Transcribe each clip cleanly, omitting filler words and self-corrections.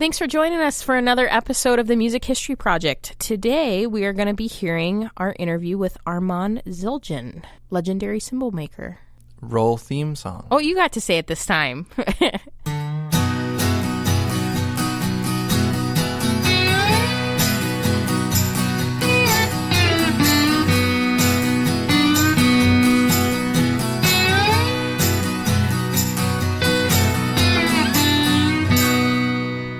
Thanks for joining us for another episode of the Music History Project. Today, we are going to be hearing our interview with Armand Zildjian, legendary cymbal maker. Roll theme song. Oh, you got to say it this time.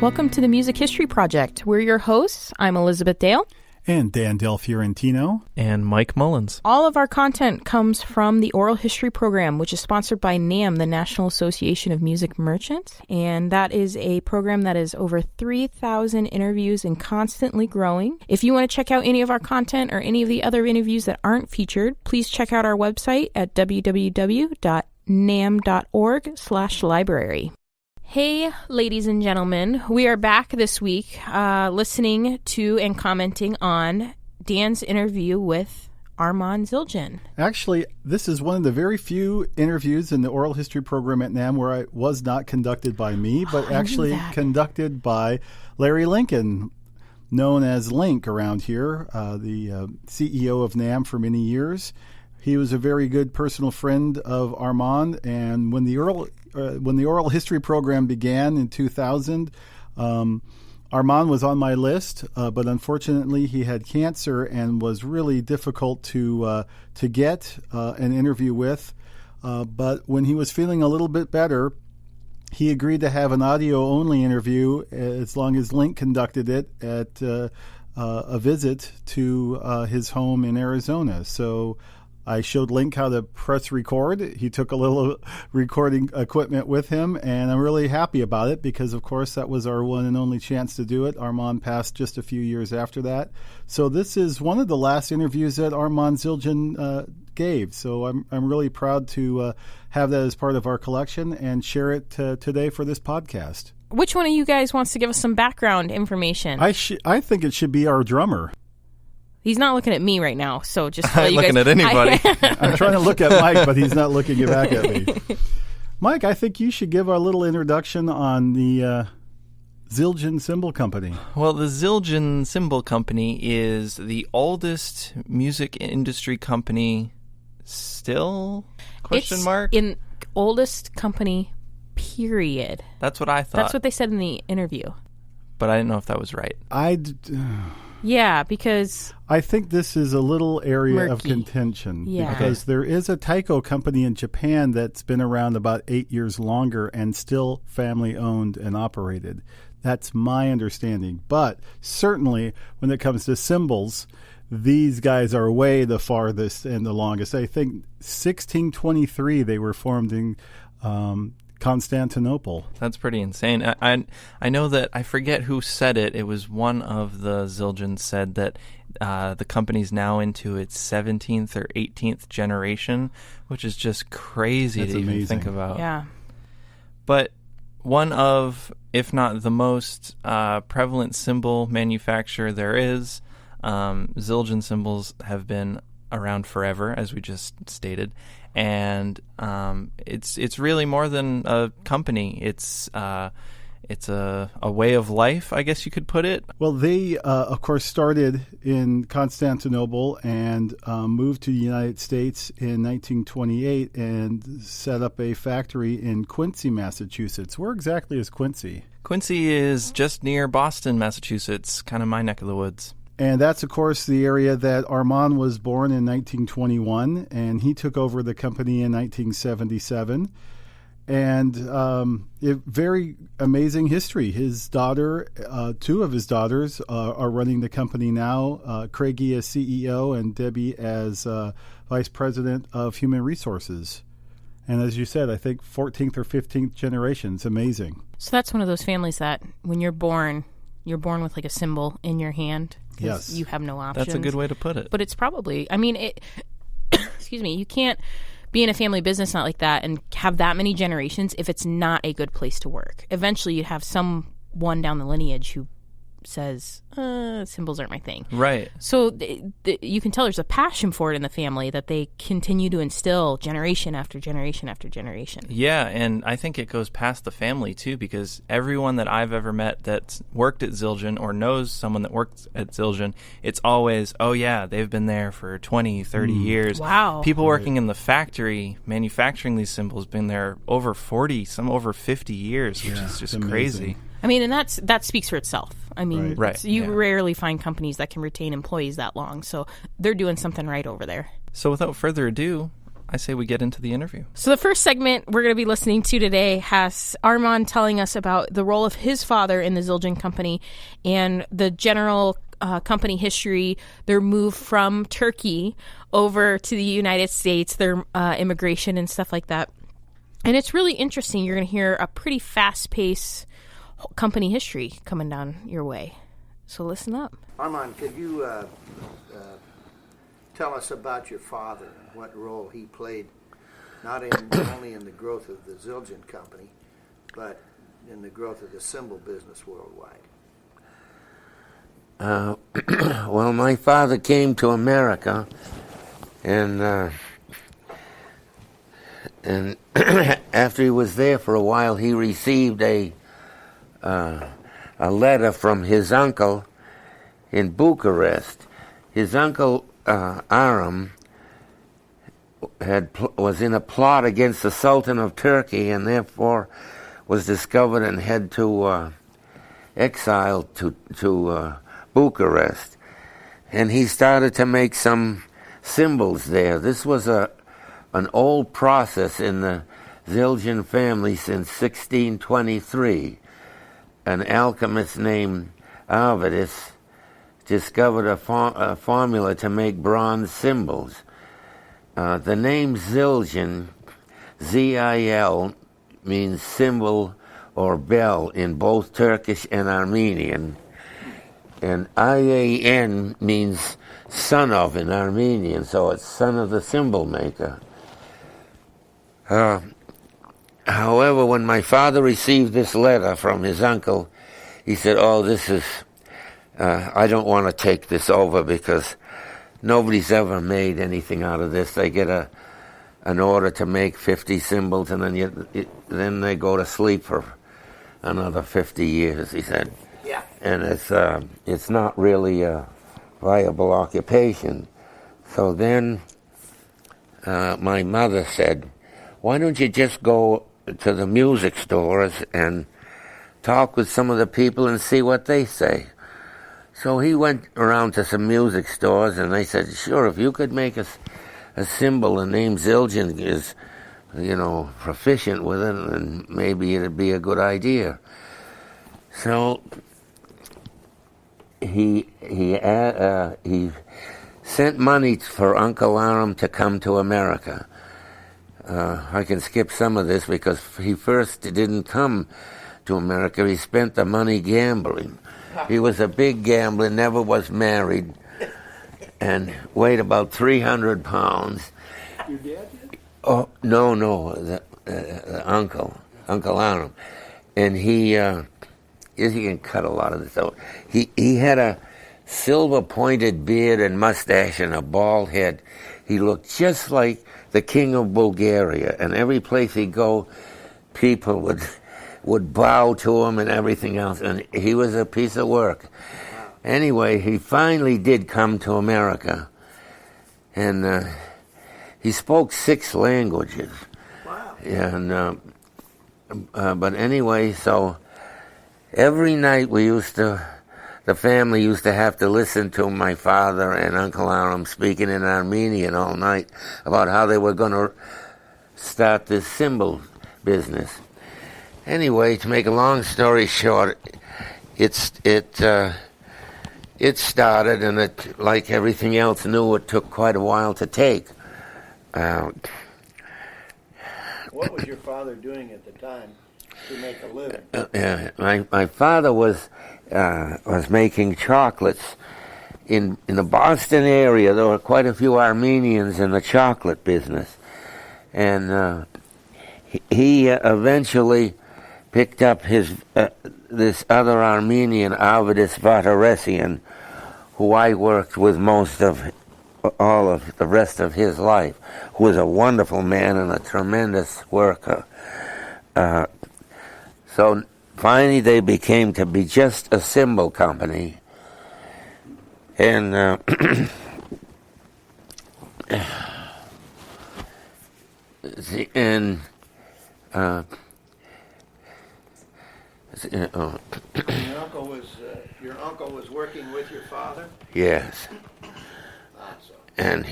Welcome to the Music History Project. We're your hosts. I'm Elizabeth Dale. And Dan Del Fiorentino. And Mike Mullins. All of our content comes from the Oral History Program, which is sponsored by NAMM, the National Association of Music Merchants. And that is a program that is over 3,000 interviews and constantly growing. If you want to check out any of our content or any of the other interviews that aren't featured, please check out our website at www.namm.org/library. Hey, ladies and gentlemen, we are back this week listening to and commenting on Dan's interview with Armand Zildjian. Actually, this is one of the very few interviews in the oral history program at NAMM where it was not conducted by me, but actually conducted by Larry Lincoln, known as Link around here, the CEO of NAMM for many years. He was a very good personal friend of Armand, and when the oral history program began in 2000, Armand was on my list, but unfortunately he had cancer and was really difficult to get an interview with. But when he was feeling a little bit better, he agreed to have an audio-only interview as long as Link conducted it at a visit to his home in Arizona. So I showed Link how to press record. He took a little recording equipment with him, and I'm really happy about it because, of course, that was our one and only chance to do it. Armand passed just a few years after that. So this is one of the last interviews that Armand Zildjian gave. So I'm really proud to have that as part of our collection and share it today for this podcast. Which one of you guys wants to give us some background information? I think it should be our drummer. He's not looking at me right now, so just I'm looking at anybody. I'm trying to look at Mike, but he's not looking back at me. Mike, I think you should give our little introduction on the Zildjian Cymbal Company. Well, the Zildjian Cymbal Company is the oldest music industry company still? Question mark? In oldest company, period. That's what I thought. That's what they said in the interview. But I didn't know if that was right. Yeah, because I think this is a little area murky. of contention. Yeah. Because there is a taiko company in Japan that's been around about 8 years longer and still family-owned and operated. That's my understanding. But certainly when it comes to cymbals, these guys are way the farthest and the longest. I think 1623 they were formed in Constantinople. That's pretty insane. I know that, I forget who said it. It was one of the Zildjians said that the company's now into its 17th or 18th generation, which is just crazy to even think about. Yeah. But one of, if not the most prevalent cymbal manufacturer there is, Zildjian cymbals have been around forever, as we just stated. And it's really more than a company. It's a way of life, I guess you could put it. Well, they, of course, started in Constantinople and moved to the United States in 1928 and set up a factory in Quincy, Massachusetts. Where exactly is Quincy? Quincy is just near Boston, Massachusetts, kind of my neck of the woods. And that's, of course, the area that Armand was born in 1921, and he took over the company in 1977. And very amazing history. His daughter, two of his daughters are running the company now, Craigie as CEO and Debbie as Vice President of Human Resources. And as you said, I think 14th or 15th generation. It's amazing. So that's one of those families that when you're born with like a cymbal in your hand. Yes. You have no options. That's a good way to put it. But it's probably, excuse me, you can't be in a family business not like that and have that many generations if it's not a good place to work. Eventually you'd have someone down the lineage who says, cymbals aren't my thing. Right. So you can tell there's a passion for it in the family that they continue to instill generation after generation after generation. Yeah, and I think it goes past the family, too, because everyone that I've ever met that's worked at Zildjian or knows someone that works at Zildjian, it's always, oh, yeah, they've been there for 20, 30 years. Wow. People working in the factory manufacturing these cymbals been there over 40, some over 50 years, which is just crazy. I mean, and that speaks for itself. I mean, Right. You rarely find companies that can retain employees that long, so they're doing something right over there. So without further ado, I say we get into the interview. So the first segment we're going to be listening to today has Armand telling us about the role of his father in the Zildjian Company and the general company history, their move from Turkey over to the United States, their immigration and stuff like that. And it's really interesting. You're going to hear a pretty fast-paced company history coming down your way. So listen up. Armand, could you tell us about your father and what role he played, not only in the growth of the Zildjian Company, but in the growth of the cymbal business worldwide? Well, my father came to America, and after he was there for a while, he received a letter from his uncle in Bucharest. His uncle Aram was in a plot against the Sultan of Turkey, and therefore was discovered and had to exile to Bucharest. And he started to make some cymbals there. This was an old process in the Zildjian family since 1623. An alchemist named Avedis discovered a formula to make bronze cymbals. The name Zildjian, Z-I-L, means cymbal or bell in both Turkish and Armenian. And I-A-N means son of in Armenian, so it's son of the cymbal maker. However, when my father received this letter from his uncle, he said, oh, this is, I don't want to take this over because nobody's ever made anything out of this. They get an order to make 50 cymbals, and then they go to sleep for another 50 years, he said. Yeah. And it's not really a viable occupation. So then my mother said, why don't you just go to the music stores and talk with some of the people and see what they say? So he went around to some music stores, and they said, sure, if you could make a cymbal, the name Zildjian is, proficient with it, and maybe it'd be a good idea. So he sent money for Uncle Aram to come to America. I can skip some of this because he first didn't come to America. He spent the money gambling. He was a big gambler, never was married, and weighed about 300 pounds. Your dad did? Oh, no, the Uncle Aram. And he can cut a lot of this out. He had a silver-pointed beard and mustache and a bald head. He looked just like the king of Bulgaria, and every place he'd go, people would bow to him and everything else, and he was a piece of work. Anyway, he finally did come to America, and he spoke 6 languages. Wow. And but anyway, so every night the family used to have to listen to my father and Uncle Aram speaking in Armenian all night about how they were going to start this cymbal business. Anyway, to make a long story short, it started, and it, like everything else new, it took quite a while to take. What was your father doing at the time to make a living? My father was making chocolates. In the Boston area, there were quite a few Armenians in the chocolate business. And he eventually picked up this other Armenian, Avedis Zildjian, who I worked with most of all of the rest of his life, who was a wonderful man and a tremendous worker. So finally they became to be just a cymbal company. And your uncle was working with your father? Yes. And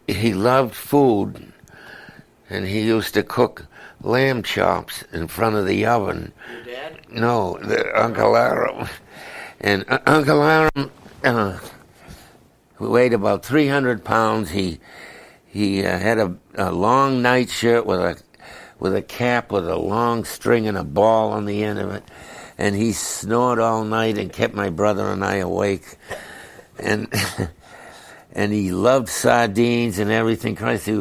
he loved food, and he used to cook lamb chops in front of the oven. Your dad? No, Uncle Aram. And Uncle Aram weighed about 300 pounds. He had a long nightshirt with a cap with a long string and a ball on the end of it, and he snored all night and kept my brother and I awake. And and he loved sardines and everything. Christ, he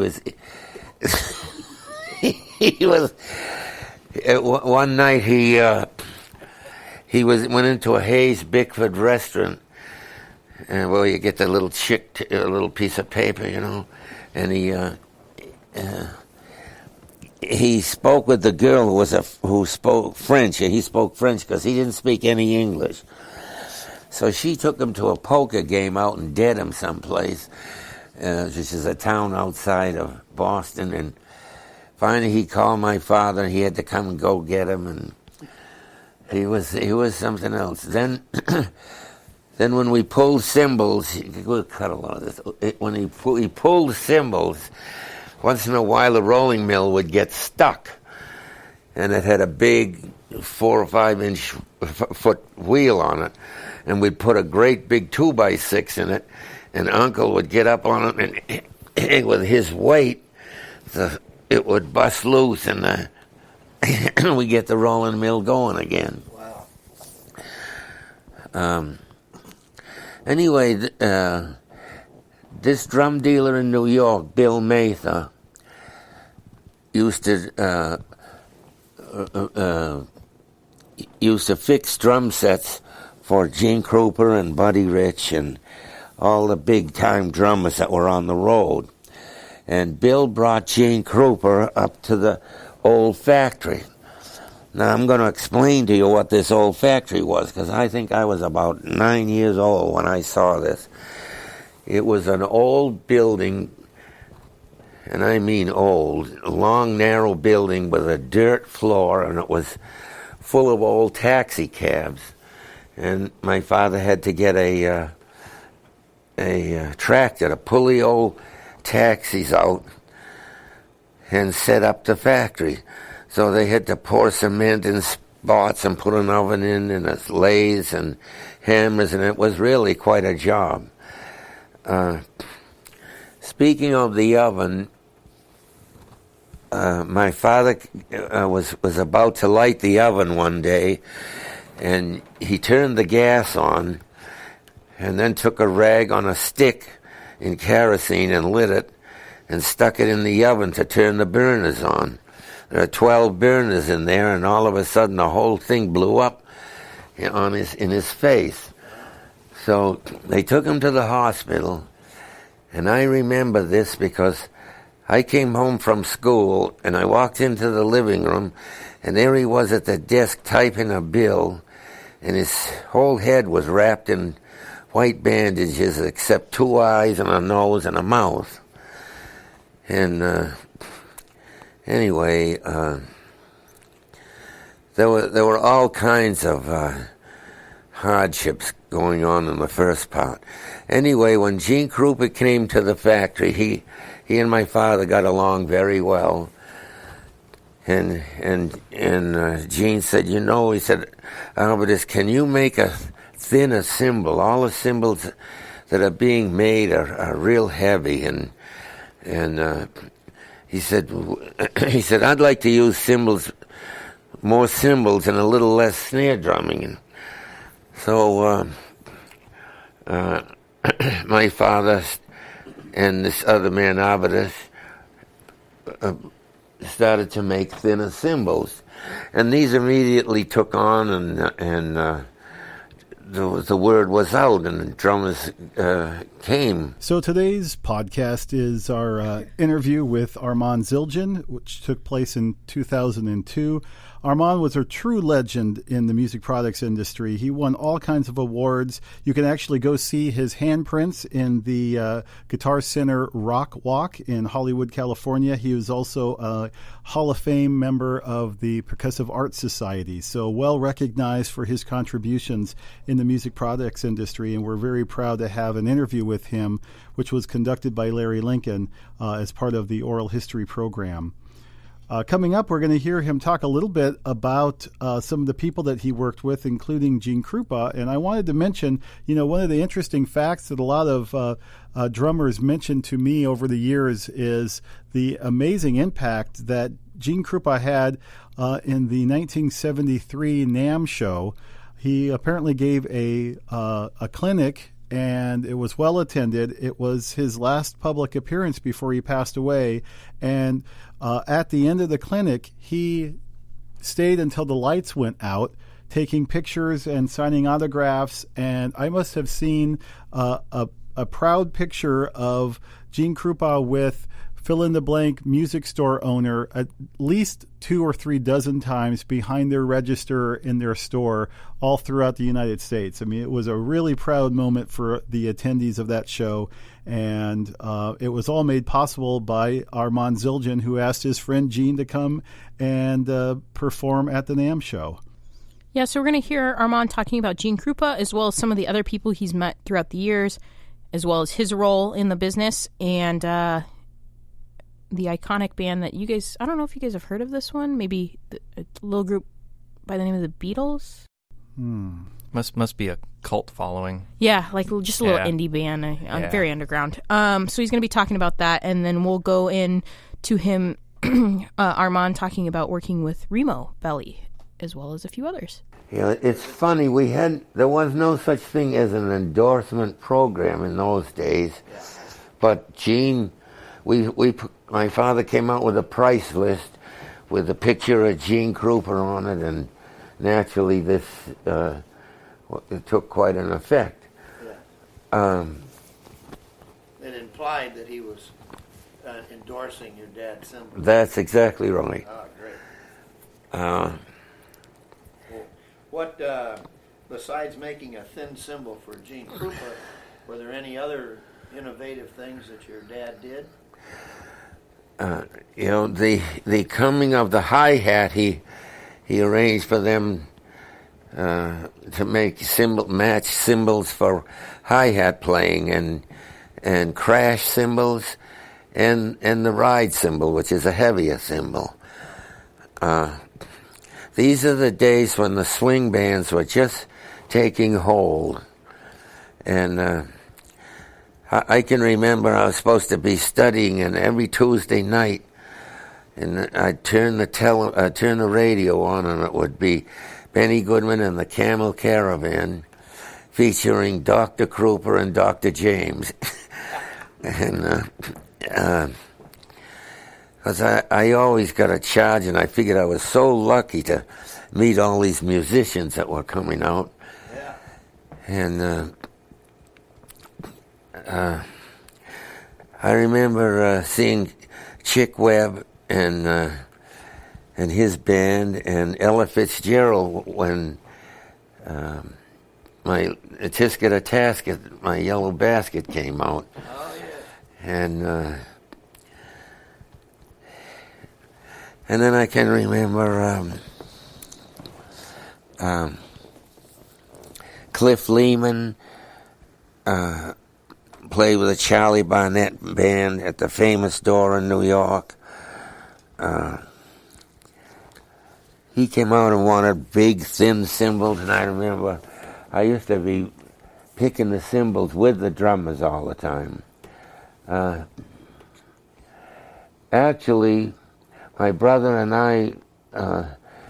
was one night he went into a Hayes Bickford restaurant, and well, you get the little a little piece of paper, and he spoke with the girl who spoke French. He spoke French because he didn't speak any English. So she took him to a poker game out in Dedham someplace, which is a town outside of Boston. And finally he called my father, and he had to come and go get him. And he was something else. Then when we pulled cymbals, we'll cut a lot of this. When he pulled cymbals, once in a while the rolling mill would get stuck, and it had a big 4 or 5 inch foot wheel on it, and we'd put a great big 2x6 in it, and Uncle would get up on it, and with his weight, it would bust loose, and we get the rolling mill going again. Wow. Anyway, this drum dealer in New York, Bill Mather, used to fix drum sets for Gene Krupa and Buddy Rich and all the big-time drummers that were on the road. And Bill brought Gene Krupa up to the old factory. Now, I'm going to explain to you what this old factory was, because I think I was about 9 years old when I saw this. It was an old building, and I mean old, long, narrow building with a dirt floor, and it was full of old taxi cabs. And my father had to get a tractor to pull the old taxis out and set up the factory. So they had to pour cement in spots and put an oven in and lathes and hammers, and it was really quite a job. Speaking of the oven, my father was about to light the oven one day, and he turned the gas on and then took a rag on a stick in kerosene and lit it and stuck it in the oven to turn the burners on. There are 12 burners in there, and all of a sudden the whole thing blew up in his face. So they took him to the hospital, and I remember this because I came home from school, and I walked into the living room, and there he was at the desk typing a bill, and his whole head was wrapped in white bandages except 2 eyes and a nose and a mouth. And anyway, there were all kinds of hardships going on in the first part. Anyway, when Gene Krupa came to the factory, he and my father got along very well. And Gene said, he said, Avedis, can you make a thinner cymbal? All the cymbals that are being made are real heavy. And he said, I'd like to use more cymbals and a little less snare drumming. And so my father and this other man, Avedis, started to make thinner cymbals, and these immediately took on, and the word was out, and the drummers came. So today's podcast is our interview with Armand Zildjian, which took place in 2002. Armand was a true legend in the music products industry. He won all kinds of awards. You can actually go see his handprints in the Guitar Center Rock Walk in Hollywood, California. He was also a Hall of Fame member of the Percussive Arts Society, so well recognized for his contributions in the music products industry, and we're very proud to have an interview with him, which was conducted by Larry Lincoln as part of the Oral History program. Coming up, we're going to hear him talk a little bit about some of the people that he worked with, including Gene Krupa. And I wanted to mention, one of the interesting facts that a lot of drummers mentioned to me over the years is the amazing impact that Gene Krupa had in the 1973 NAMM show. He apparently gave a clinic, and it was well attended. It was his last public appearance before he passed away. And at the end of the clinic, he stayed until the lights went out, taking pictures and signing autographs. And I must have seen a proud picture of Gene Krupa with fill-in-the-blank music store owner at least 2 or 3 dozen times behind their register in their store all throughout the United States. I mean, it was a really proud moment for the attendees of that show, and it was all made possible by Armand Zildjian, who asked his friend Gene to come and perform at the NAMM show. Yeah, so we're going to hear Armand talking about Gene Krupa, as well as some of the other people he's met throughout the years, as well as his role in the business, and the iconic band that you guys, I don't know if you guys have heard of this one, maybe a little group by the name of the Beatles. Must be a cult following. Yeah, like just a little indie band, very underground. So he's going to be talking about that, and then we'll go in to him, Armand, talking about working with Remo Belly, as well as a few others. Yeah, it's funny, there was no such thing as an endorsement program in those days, but Gene, my father came out with a price list with a picture of Gene Krupa on it, and naturally this it took quite an effect. Yeah. It implied that he was endorsing your dad's cymbals. That's exactly right. Oh, great. What, besides making a thin cymbal for Gene Krupa, were there any other innovative things that your dad did? The coming of the hi-hat, he arranged for them to make match cymbals for hi-hat playing, and crash cymbals, and the ride cymbal, which is a heavier cymbal. These are the days when the swing bands were just taking hold, and I can remember I was supposed to be studying, and every Tuesday night, and I'd turn the radio on, and it would be Benny Goodman and the Camel Caravan, featuring Dr. Krupa and Dr. James, and because I always got a charge, and I figured I was so lucky to meet all these musicians that were coming out, and. I remember seeing Chick Webb and his band, and Ella Fitzgerald when my Tisket a Tasket, my Yellow Basket came out. Oh, yeah. And then I can remember Cliff Lehman played with the Charlie Barnett band at the famous door in New York. He came out and wanted big, thin cymbals, and I remember I used to be picking the cymbals with the drummers all the time. Actually, my brother and I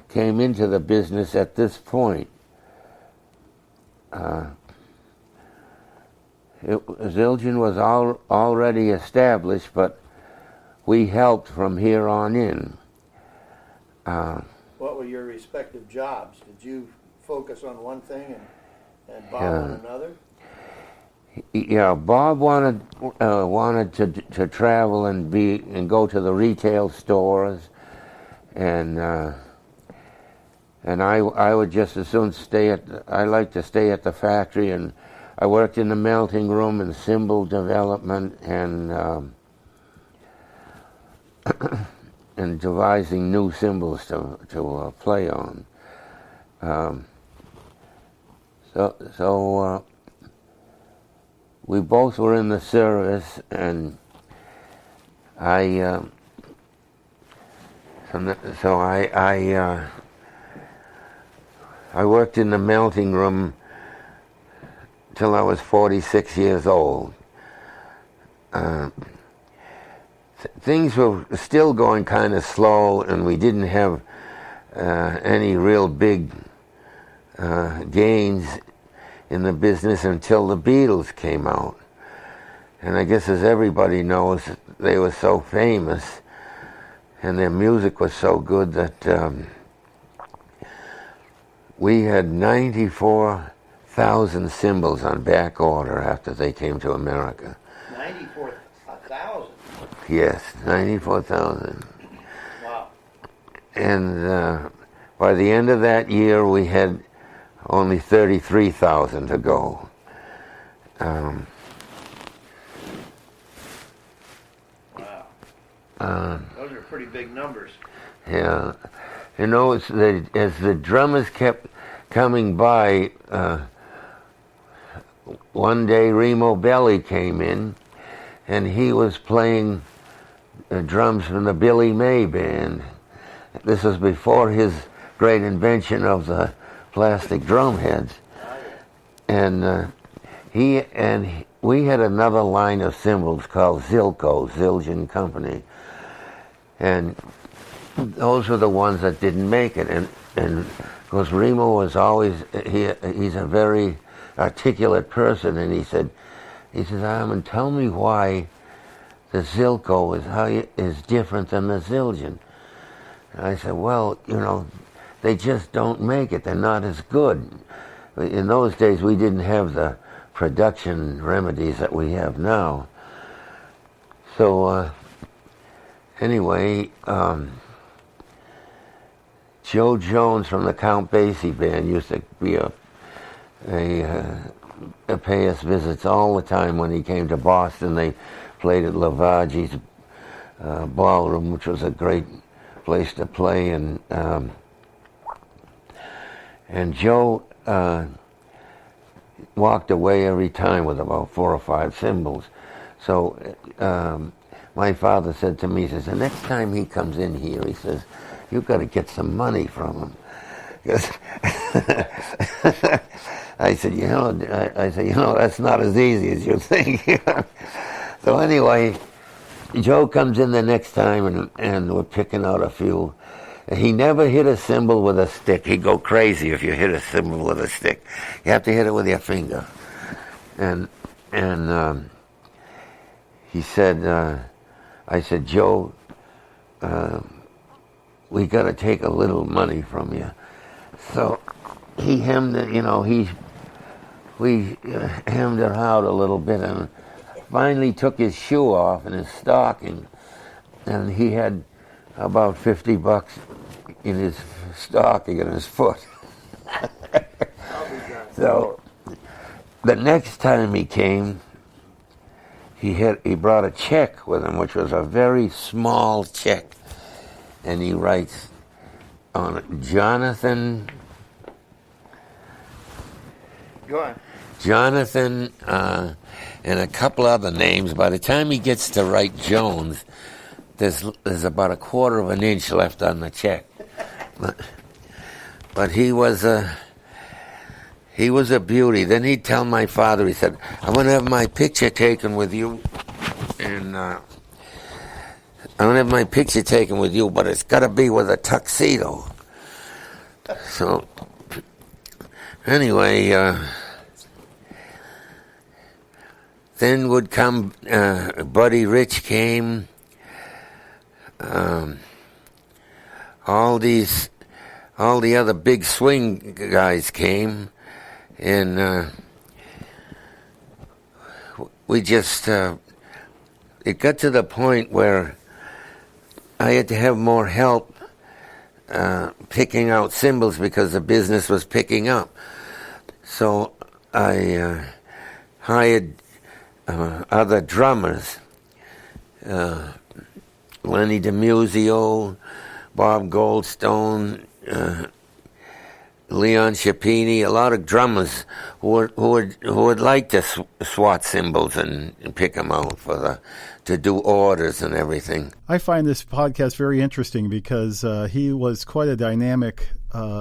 came into the business at this point. Zildjian was already established, but we helped from here on in. What were your respective jobs? Did you focus on one thing and Bob on another? Yeah, Bob wanted to travel and go to the retail stores, and I would just as soon I liked to stay at the factory, and I worked in the melting room and cymbal development and and devising new cymbals to play on. So we both were in the service, and I worked in the melting room till I was 46 years old. Things were still going kind of slow, and we didn't have any real big gains in the business until the Beatles came out. And I guess, as everybody knows, they were so famous and their music was so good that we had 94,000 cymbals on back order after they came to America. 94,000? Yes, 94,000. Wow. And by the end of that year, we had only 33,000 to go. Wow. Those are pretty big numbers. Yeah. You know, as the drummers kept coming by, one day Remo Belli came in, and he was playing drums from the Billy May Band. This was before his great invention of the plastic drum heads. And we had another line of cymbals called Zildjian Company. And those were the ones that didn't make it. And because Remo was always, he's a very articulate person, and he says, Armand, tell me why the Zilko is different than the Zildjian. And I said, well, you know, they just don't make it. They're not as good. In those days, we didn't have the production remedies that we have now. So anyway, Joe Jones from the Count Basie Band used to be pay us visits all the time when he came to Boston. They played at Lavaggi's ballroom, which was a great place to play, and Joe walked away every time with about 4 or 5 cymbals. So my father said to me, he says, the next time he comes in here, he says, you've got to get some money from him. I said, you know, that's not as easy as you think. So anyway, Joe comes in the next time, and we're picking out a few. He never hit a cymbal with a stick. He'd go crazy if you hit a cymbal with a stick. You have to hit it with your finger. And he said, I said, Joe, we got to take a little money from you. So he hemmed it, you know, we hemmed it out a little bit, and finally took his shoe off and his stocking, and he had about $50 in his stocking and his foot. So the next time he came, he brought a check with him, which was a very small check, and he writes on it, Jonathan. Go on. Jonathan, and a couple other names. By the time he gets to write Jones, there's about 1/4 of an inch left on the check. But he was a beauty. Then he'd tell my father, he said, I'm going to have my picture taken with you, and I'm going to have my picture taken with you, but it's got to be with a tuxedo. So anyway, then would come, Buddy Rich came, all the other big swing guys came, and we just it got to the point where I had to have more help picking out cymbals because the business was picking up. So I hired other drummers, Lenny DiMuzio, Bob Goldstone, Leon Sciappini, a lot of drummers who would like to swat cymbals and pick them out to do orders and everything. I find this podcast very interesting because he was quite a dynamic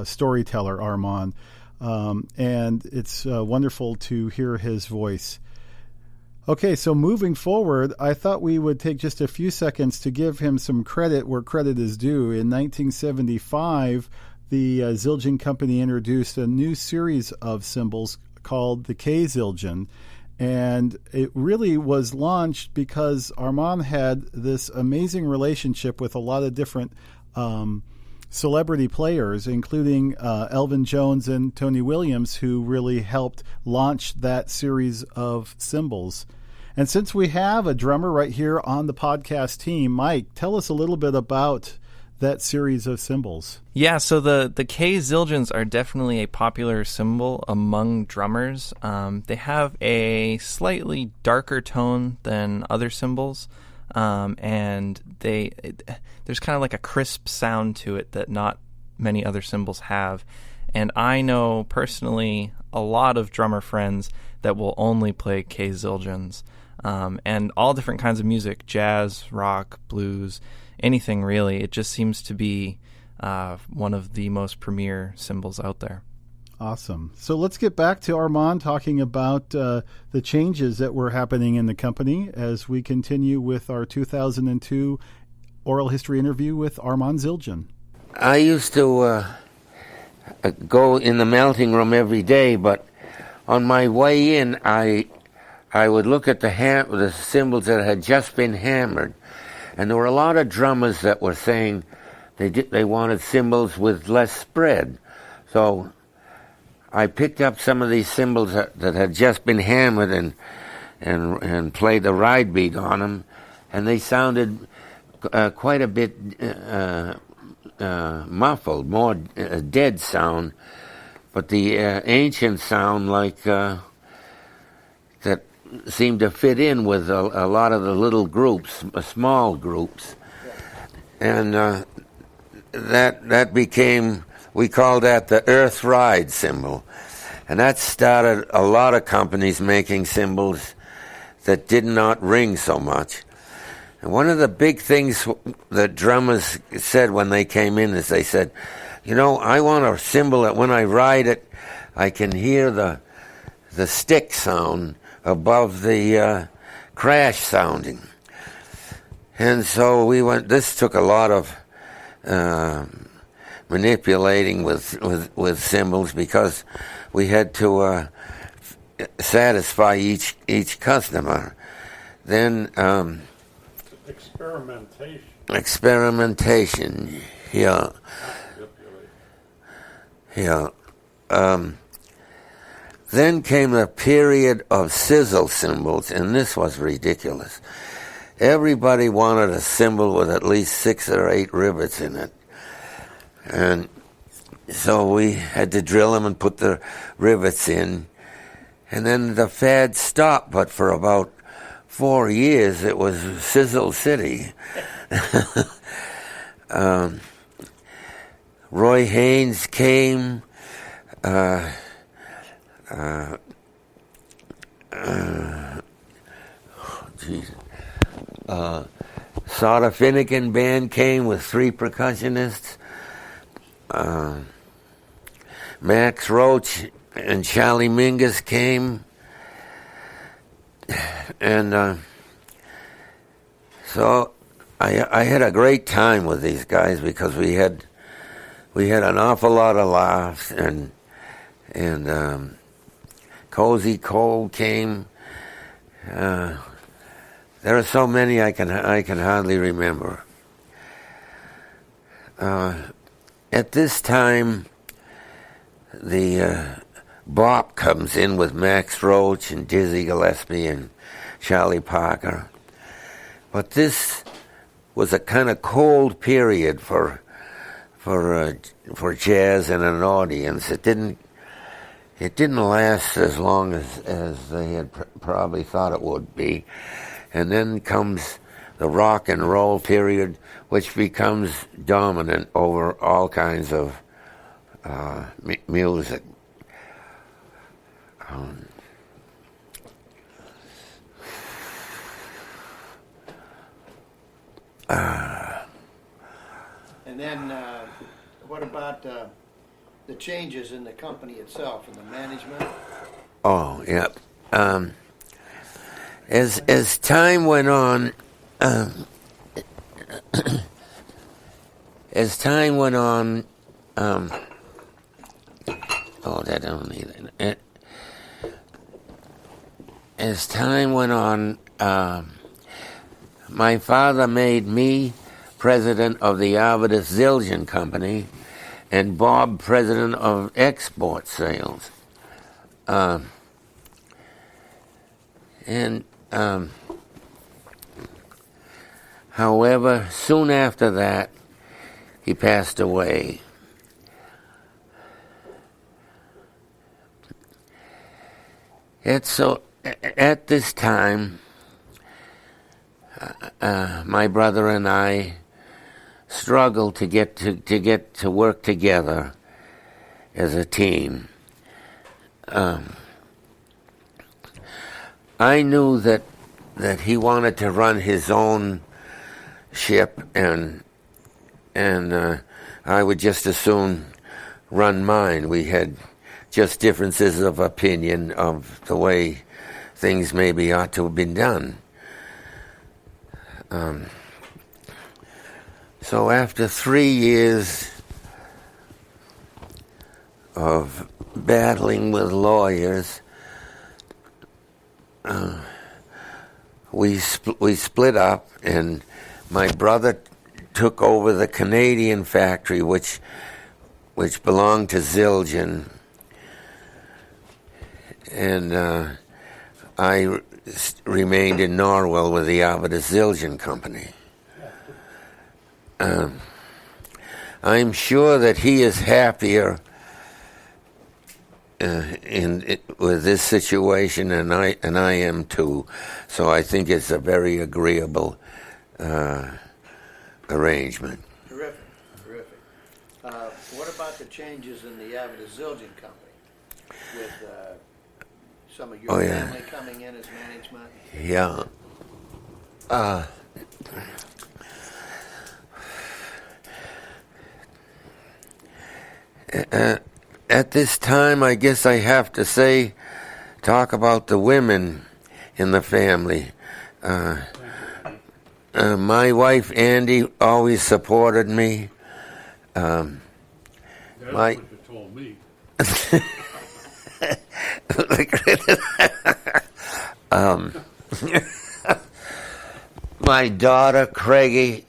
storyteller, Armand, and it's wonderful to hear his voice. Okay, so moving forward, I thought we would take just a few seconds to give him some credit where credit is due. In 1975, the Zildjian Company introduced a new series of cymbals called the K Zildjian, and it really was launched because Armand had this amazing relationship with a lot of different celebrity players, including Elvin Jones and Tony Williams, who really helped launch that series of cymbals. And since we have a drummer right here on the podcast team, Mike, tell us a little bit about that series of cymbals. Yeah, so the K Zildjians are definitely a popular cymbal among drummers. They have a slightly darker tone than other cymbals, and there's kind of like a crisp sound to it that not many other cymbals have. And I know personally a lot of drummer friends that will only play K Zildjians, and all different kinds of music, jazz, rock, blues, anything really. It just seems to be one of the most premier cymbals out there. Awesome. So let's get back to Armand talking about the changes that were happening in the company as we continue with our 2002 oral history interview with Armand Zildjian. I used to go in the melting room every day, but on my way in, I would look at the cymbals that had just been hammered. And there were a lot of drummers that were saying they wanted cymbals with less spread. So I picked up some of these cymbals that had just been hammered and played the ride beat on them, and they sounded quite a bit muffled, more dead sound, but the ancient sound like that seemed to fit in with a lot of the little groups, small groups. And that became, we called that the Earth Ride cymbal. And that started a lot of companies making cymbals that did not ring so much. And one of the big things that drummers said when they came in is they said, I want a cymbal that when I ride it, I can hear the stick sound above the crash sounding. And so this took a lot of manipulating with cymbals because we had to satisfy each customer. Then experimentation, yeah. Then came the period of sizzle cymbals, and this was ridiculous. Everybody wanted a cymbal with at least 6 or 8 rivets in it. And so we had to drill them and put the rivets in. And then the fad stopped, but for about 4 years it was Sizzle City. Roy Haynes came. Sada Finnegan Band came with 3 percussionists. Max Roach and Charlie Mingus came. And so I had a great time with these guys because we had an awful lot of laughs, and Cozy Cole came. There are so many I can hardly remember. At this time, the Bop comes in with Max Roach and Dizzy Gillespie and Charlie Parker. But this was a kind of cold period for jazz and an audience. It didn't last as long as they had probably thought it would be. And then comes the rock and roll period, which becomes dominant over all kinds of music. And then, what about the changes in the company itself and the management? Oh, yeah. As time went on, oh, that don't need it. As time went on, my father made me president of the Avedis Zildjian Company and Bob president of export sales. However, soon after that, he passed away. At this time, my brother and I struggled to get to work together as a team. I knew that he wanted to run his own ship, and I would just as soon run mine. We had just differences of opinion of the way things maybe ought to have been done. So after 3 years of battling with lawyers, we split up, and my brother took over the Canadian factory, which belonged to Zildjian, and I remained in Norwell with the Avedis Zildjian Company. I'm sure that he is happier with this situation, and I am too. So I think it's a very agreeable arrangement. Terrific. What about the changes in the Avedis Zildjian Company with some of your family coming in as management? Yeah. At this time, I guess I have to talk about the women in the family. My wife, Andy, always supported me. That's what you told me. My daughter, Craigie,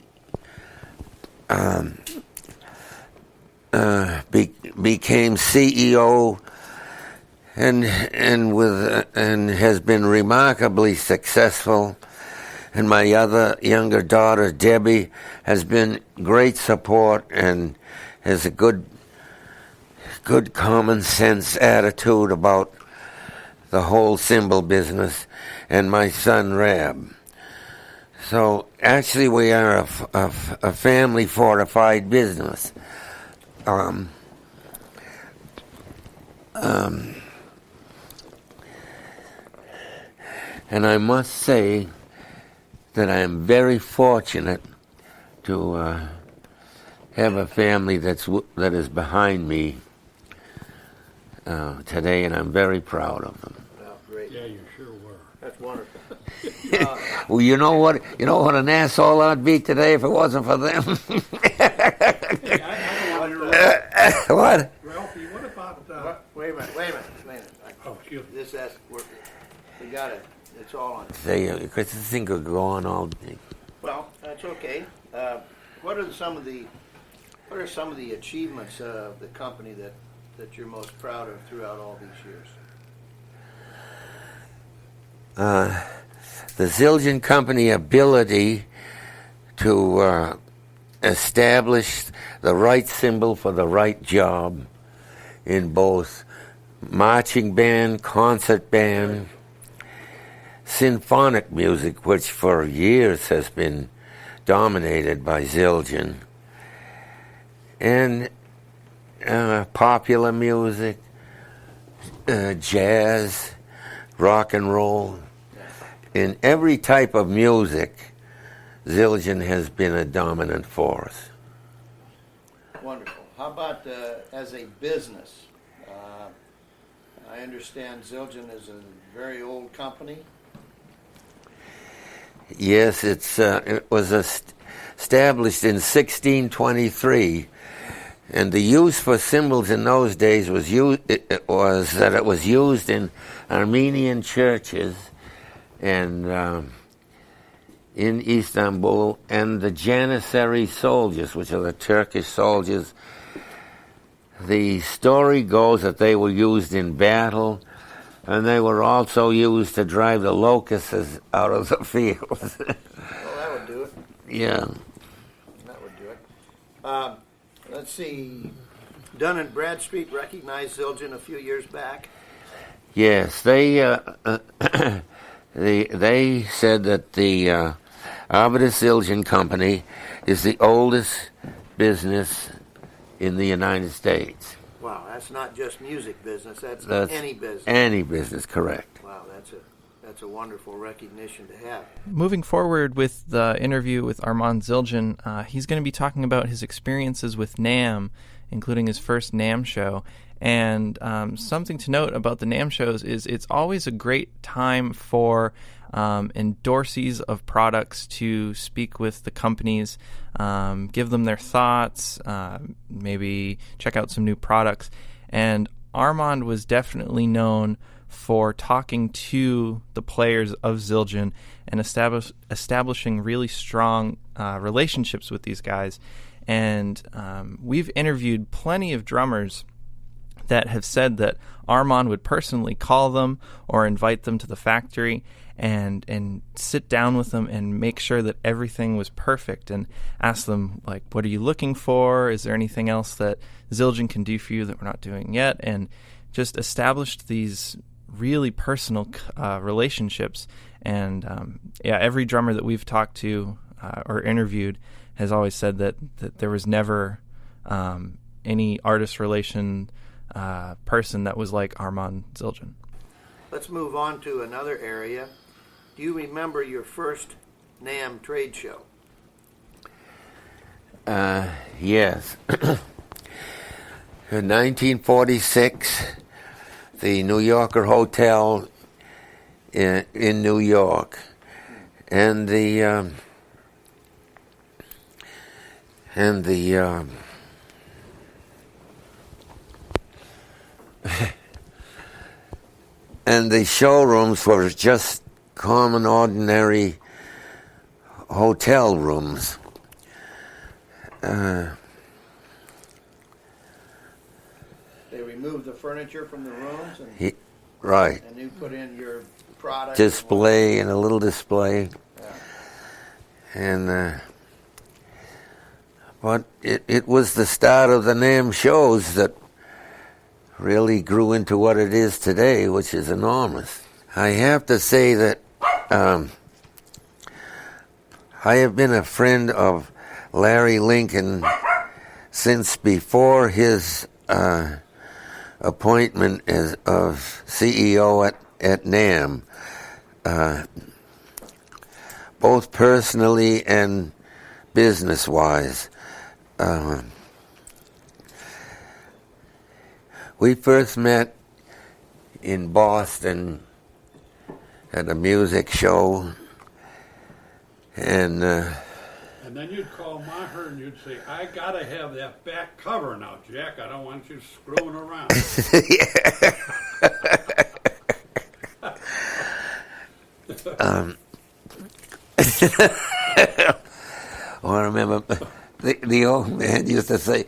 became CEO and has been remarkably successful. And my other younger daughter, Debbie, has been great support and has a good common sense attitude about the whole cymbal business, and my son, Rab. So actually we are a family fortified business. And I must say that I am very fortunate to have a family that is behind me today, and I'm very proud of them. Well, great. Yeah, you sure were. That's wonderful. Well, you know what an asshole I'd be today if it wasn't for them. Hey, I don't want to What? Ralphie, what about... Wait a minute. Oh, excuse me. We got it. It's all on. Because this thing could go on all day. Well, that's okay. What are some of the What are some of the achievements of the company that you're most proud of throughout all these years? The Zildjian Company ability to establish the right cymbal for the right job in both marching band, concert band, symphonic music, which for years has been dominated by Zildjian, and popular music, jazz, rock and roll. In every type of music, Zildjian has been a dominant force. Wonderful. How about as a business? I understand Zildjian is a very old company. Yes, it was established in 1623, and the use for cymbals in those days was that it was used in Armenian churches and in Istanbul, and the Janissary soldiers, which are the Turkish soldiers. The story goes that they were used in battle, and they were also used to drive the locusts out of the fields. Well, that would do it. Yeah. That would do it. Let's see. Dun and Bradstreet recognized Zildjian a few years back. Yes, they said that the Avedis Zildjian Company is the oldest business in the United States. Wow, that's not just music business. That's any business. Any business, correct. Wow, that's a wonderful recognition to have. Moving forward with the interview with Armand Zildjian, he's going to be talking about his experiences with NAMM, including his first NAMM show. And something to note about the NAMM shows is it's always a great time for endorsees of products to speak with the companies, give them their thoughts, maybe check out some new products. And Armand was definitely known for talking to the players of Zildjian and establishing really strong relationships with these guys. And we've interviewed plenty of drummers that have said that Armand would personally call them or invite them to the factory and sit down with them and make sure that everything was perfect and ask them, like, what are you looking for? Is there anything else that Zildjian can do for you that we're not doing yet? And just established these really personal relationships. And every drummer that we've talked to or interviewed has always said that there was never any artist relation person that was like Armand Zildjian. Let's move on to another area. Do you remember your first NAMM trade show? Yes. In 1946, the New Yorker Hotel in New York, and the showrooms were just common, ordinary hotel rooms. They removed the furniture from the rooms, and right. And you put in your product. Display and a little display. Yeah. And but it was the start of the NAMM shows that really grew into what it is today, which is enormous. I have to say that I have been a friend of Larry Lincoln since before his appointment as of CEO at NAMM, both personally and business-wise. We first met in Boston at a music show, and then you'd call Maher and you'd say, I gotta have that back cover now, Jack. I don't want you screwing around. I I remember the the old man used to say,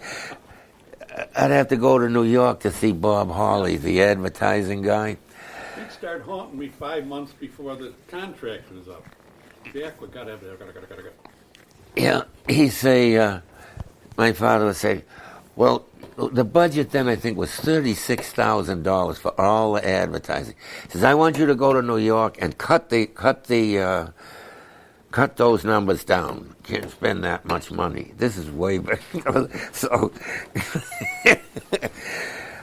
I'd have to go to New York to see Bob Hawley, the advertising guy. He'd start haunting me 5 months before the contract was up. Jack, we gotta have that, gotta. Yeah, he'd say, my father would say, well, the budget then I think was $36,000 for all the advertising. He says, I want you to go to New York and cut those numbers down. Can't spend that much money. This is way back. So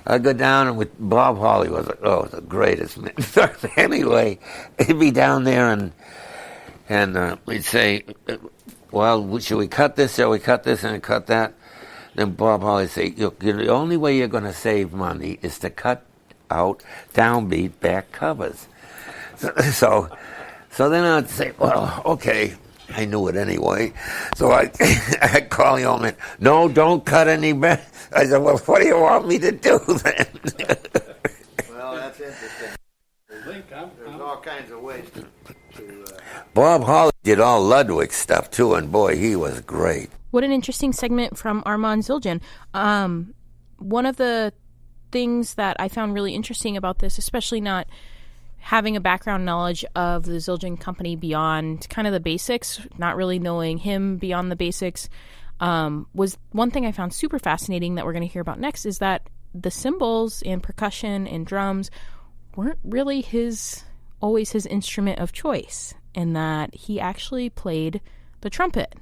I go down, and with Bob Hawley was the greatest man. Anyway, he'd be down there, and we'd say, well, should we cut this? Shall we cut this and cut that? Then Bob Hawley would say, look, the only way you're going to save money is to cut out downbeat back covers. So then I'd say, well, okay. I knew it anyway. So I'd call the old man, no, don't cut any back. I said, well, what do you want me to do then? Well, that's interesting. There's all kinds of ways to Bob Hawley did all Ludwig stuff, too, and boy, he was great. What an interesting segment from Armand Zildjian. One of the things that I found really interesting about this, especially not having a background knowledge of the Zildjian Company beyond kind of the basics, not really knowing him beyond the basics, was one thing I found super fascinating that we're going to hear about next is that the cymbals and percussion and drums weren't really always his instrument of choice, and that he actually played the trumpet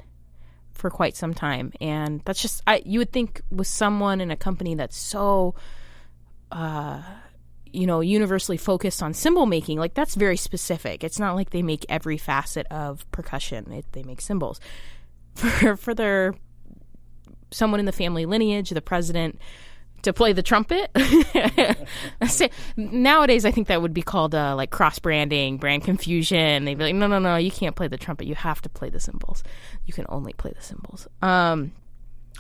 for quite some time. And that's just, you would think with someone in a company that's so universally focused on cymbal making, like that's very specific. It's not like they make every facet of percussion. They make cymbals. For someone in the family lineage, the president, to play the trumpet. Nowadays, I think that would be called like cross-branding, brand confusion. They'd be like, no, you can't play the trumpet. You have to play the cymbals. You can only play the cymbals. I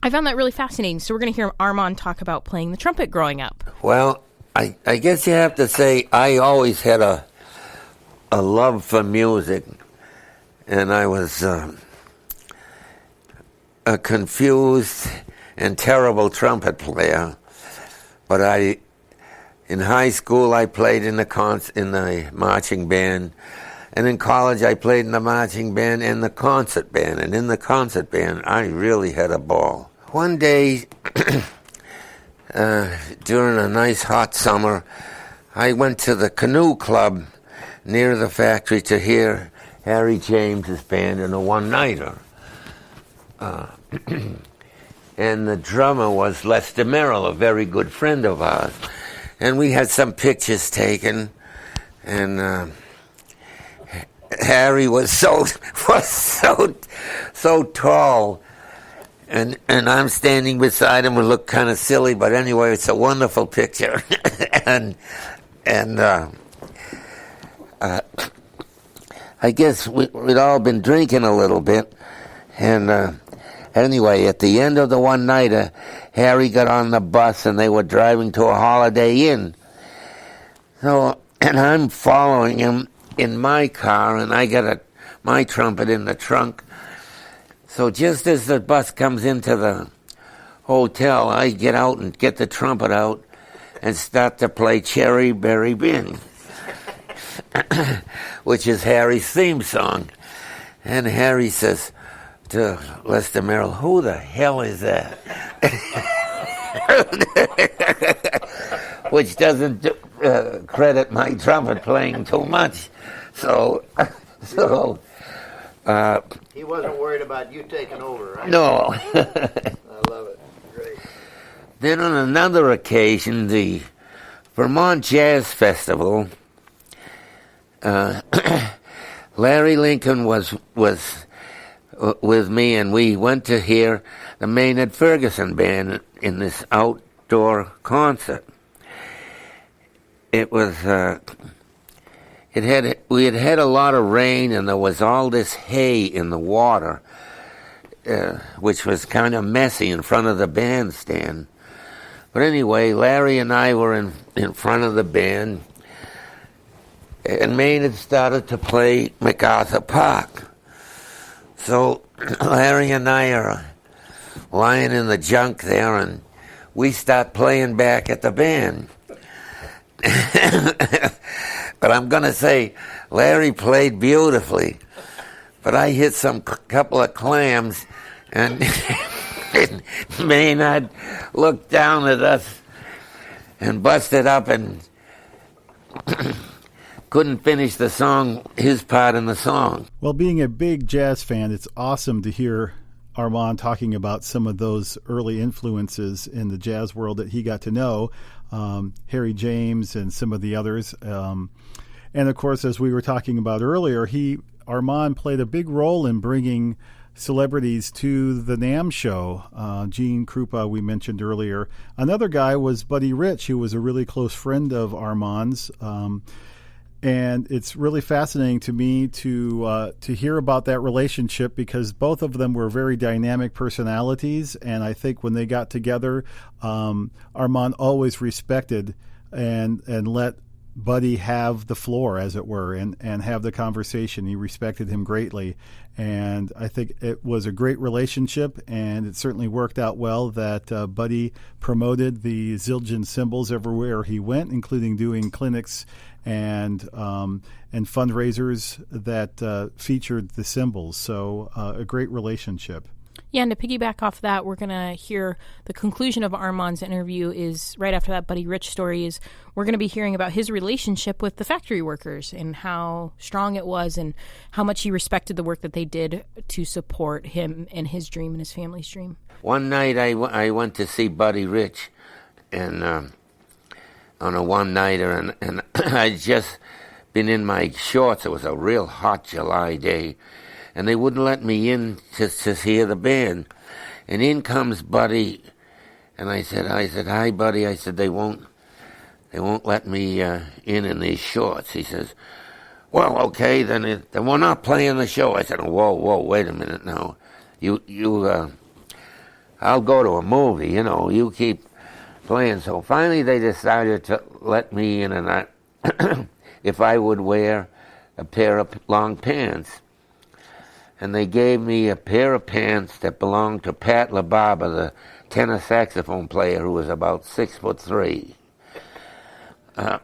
found that really fascinating. So we're going to hear Armand talk about playing the trumpet growing up. Well, I guess you have to say I always had a love for music, and I was a confused and terrible trumpet player. But in high school, I played in the marching band, and in college, I played in the marching band and the concert band. And in the concert band, I really had a ball. One day, during a nice hot summer, I went to the canoe club near the factory to hear Harry James's band in a one-nighter. And the drummer was Lester Merrill, a very good friend of ours. And we had some pictures taken, and Harry was so tall, and I'm standing beside him. We look kind of silly, but anyway, it's a wonderful picture. and I guess we'd all been drinking a little bit, and anyway, at the end of the one-nighter, Harry got on the bus, and they were driving to a Holiday Inn. So, and I'm following him in my car, and I got my trumpet in the trunk. So just as the bus comes into the hotel, I get out and get the trumpet out and start to play Cherry Berry Bin, which is Harry's theme song. And Harry says to Lester Merrill, who the hell is that? Which doesn't credit my trumpet playing too much. So he wasn't worried about you taking over, right? No. I love it. Great. Then on another occasion, the Vermont Jazz Festival, Larry Lincoln was with me, and we went to hear the Maynard Ferguson Band in this outdoor concert. It was we had had a lot of rain, and there was all this hay in the water, which was kind of messy in front of the bandstand. But anyway, Larry and I were in front of the band, and Maynard started to play MacArthur Park. So Larry and I are lying in the junk there, and we start playing back at the band. But I'm going to say, Larry played beautifully, but I hit some couple of clams, and Maynard looked down at us and busted up and couldn't finish the song, his part in the song. Well, being a big jazz fan, it's awesome to hear Armand talking about some of those early influences in the jazz world that he got to know, Harry James and some of the others. And of course, as we were talking about earlier, Armand played a big role in bringing celebrities to the NAMM show. Gene Krupa, we mentioned earlier. Another guy was Buddy Rich, who was a really close friend of Armand's. And it's really fascinating to me to hear about that relationship, because both of them were very dynamic personalities. And I think when they got together, Armand always respected and let Buddy have the floor, as it were, and have the conversation. He respected him greatly. And I think it was a great relationship, and it certainly worked out well that Buddy promoted the Zildjian cymbals everywhere he went, including doing clinics and fundraisers that featured the cymbals. So a great relationship. Yeah, and to piggyback off that, we're going to hear the conclusion of Armand's interview is right after that Buddy Rich story is we're going to be hearing about his relationship with the factory workers and how strong it was and how much he respected the work that they did to support him and his dream and his family's dream. One night I went to see Buddy Rich and on a one-nighter, and I'd just been in my shorts. It was a real hot July day. And they wouldn't let me in to hear the band. And in comes Buddy, and I said, "Hi, Buddy." I said, "They won't let me in these shorts." He says, "Well, okay, then we're not playing the show." I said, "Whoa, wait a minute now. I'll go to a movie, you keep playing." So finally they decided to let me in, and if I would wear a pair of long pants. And they gave me a pair of pants that belonged to Pat LaBarba, the tenor saxophone player who was about 6'3". I'll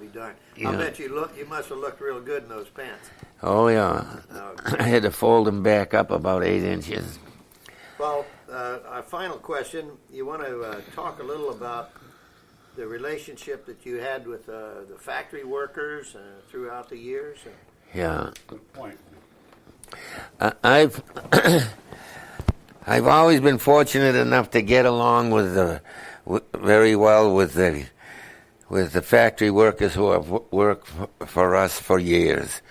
be darned. Yeah. I bet you must have looked real good in those pants. Oh, yeah. I had to fold them back up about 8 inches. Well, our final question, you want to talk a little about the relationship that you had with the factory workers throughout the years? Yeah. Good point. I've always been fortunate enough to get along very well with the factory workers who have worked for us for years.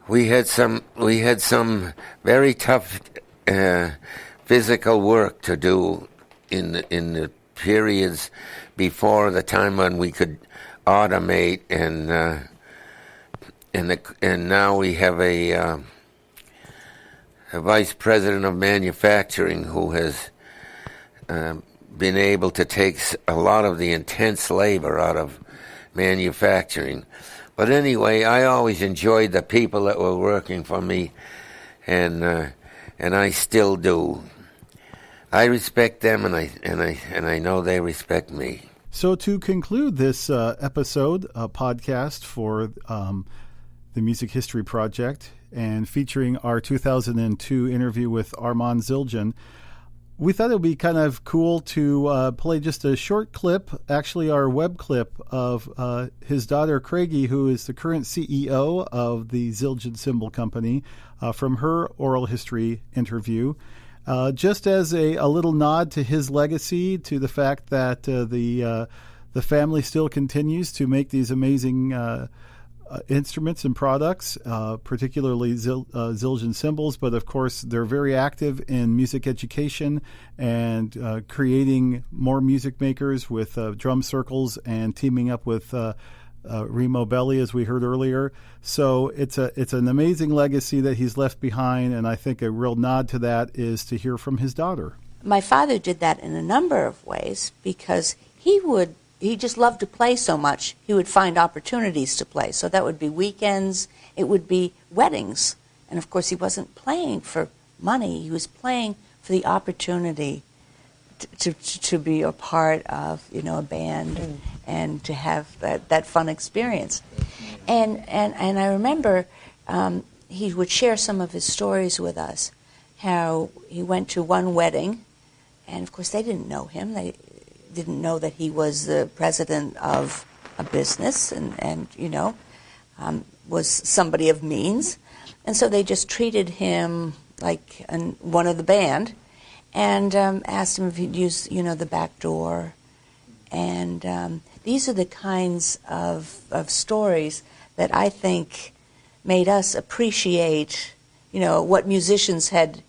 We had some very tough physical work to do in the periods before the time when we could automate, and now we have a vice president of manufacturing who has been able to take a lot of the intense labor out of manufacturing. But anyway, I always enjoyed the people that were working for me, and I still do. I respect them, and I know they respect me. So to conclude this episode, podcast for the Music History Project, and featuring our 2002 interview with Armand Zildjian, we thought it would be kind of cool to play just a short clip, actually our web clip, of his daughter Craigie, who is the current CEO of the Zildjian Cymbal Company, from her oral history interview. Just as a little nod to his legacy, to the fact that the family still continues to make these amazing instruments and products, particularly Zildjian cymbals, but of course they're very active in music education and creating more music makers with drum circles and teaming up with Remo Belli, as we heard earlier. So it's an amazing legacy that he's left behind, and I think a real nod to that is to hear from his daughter. My father did that in a number of ways, because he would he just loved to play so much, he would find opportunities to play. So that would be weekends, it would be weddings. And of course, he wasn't playing for money, he was playing for the opportunity to be a part of, a band and to have that fun experience. And I remember he would share some of his stories with us, how he went to one wedding, and of course they didn't know him. They didn't know that he was the president of a business and was somebody of means. And so they just treated him like one of the band and asked him if he'd use, the back door. And these are the kinds of stories that I think made us appreciate, what musicians had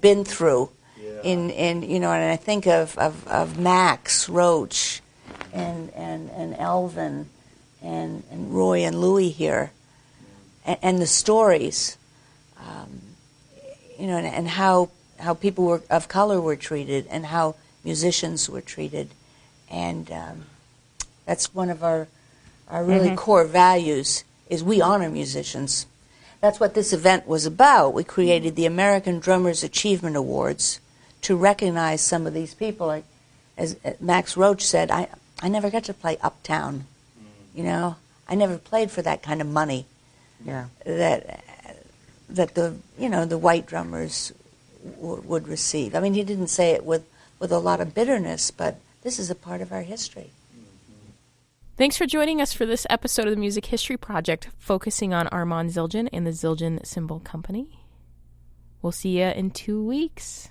been through. Yeah. And I think of Max Roach and Elvin and Roy and Louie here, and the stories, and how people of color were treated and how musicians were treated, and that's one of our really core values. Is we honor musicians. That's what this event was about. We created the American Drummers Achievement Awards to recognize some of these people. Like, as Max Roach said, I never got to play uptown. I never played for that kind of money. Yeah. That the white drummers would receive. I mean, he didn't say it with a lot of bitterness, but this is a part of our history. Thanks for joining us for this episode of the Music History Project, focusing on Armand Zildjian and the Zildjian Cymbal Company. We'll see you in 2 weeks.